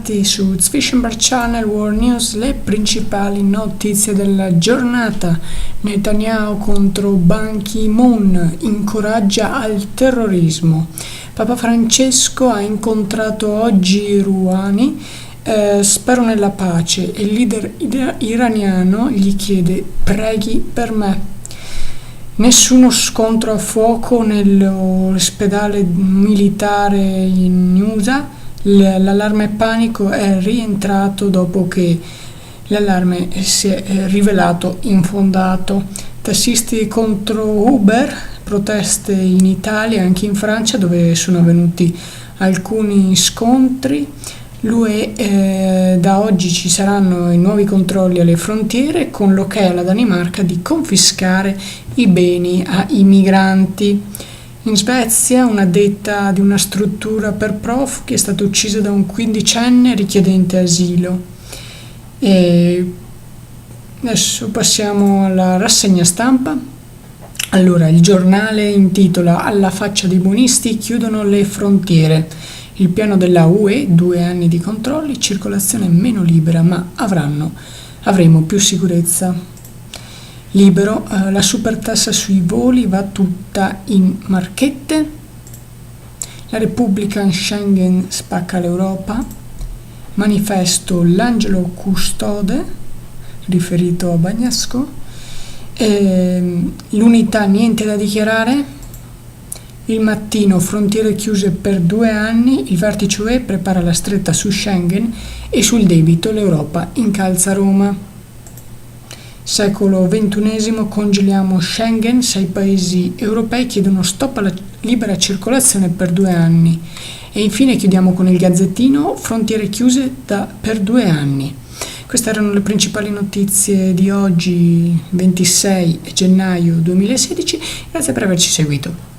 bentrovati su Zwischenberg Channel World News, le principali notizie della giornata. Netanyahu contro Ban Ki-moon, incoraggia al terrorismo. Papa Francesco ha incontrato oggi Rouhani, spero nella pace, e il leader iraniano gli chiede preghi per me. Nessuno scontro a fuoco nell'ospedale militare in USA. L'allarme panico è rientrato dopo che l'allarme si è rivelato infondato. Tassisti contro Uber, proteste in Italia e anche in Francia dove sono avvenuti alcuni scontri. L'UE, da oggi ci saranno i nuovi controlli alle frontiere con l'ok alla Danimarca di confiscare i beni ai migranti. In Svezia un'addetta di una struttura per profughi è stata uccisa da un 15enne richiedente asilo. E adesso passiamo alla rassegna stampa. Allora, il giornale intitola "Alla faccia dei buonisti, chiudono le frontiere. Il piano della UE, 2 anni di controlli, circolazione meno libera, ma avremo più sicurezza". Libero, la supertassa sui voli va tutta in marchette. La Repubblica Schengen spacca l'Europa. Manifesto l'angelo custode, riferito a Bagnasco. L'unità, niente da dichiarare. Il Mattino, frontiere chiuse per 2 anni, il vertice UE prepara la stretta su Schengen e sul debito l'Europa incalza Roma. Secolo XXI, congeliamo Schengen, 6 paesi europei chiedono stop alla libera circolazione per 2 anni. E infine chiudiamo con il Gazzettino, frontiere chiuse per 2 anni. Queste erano le principali notizie di oggi, 26 gennaio 2016. Grazie per averci seguito.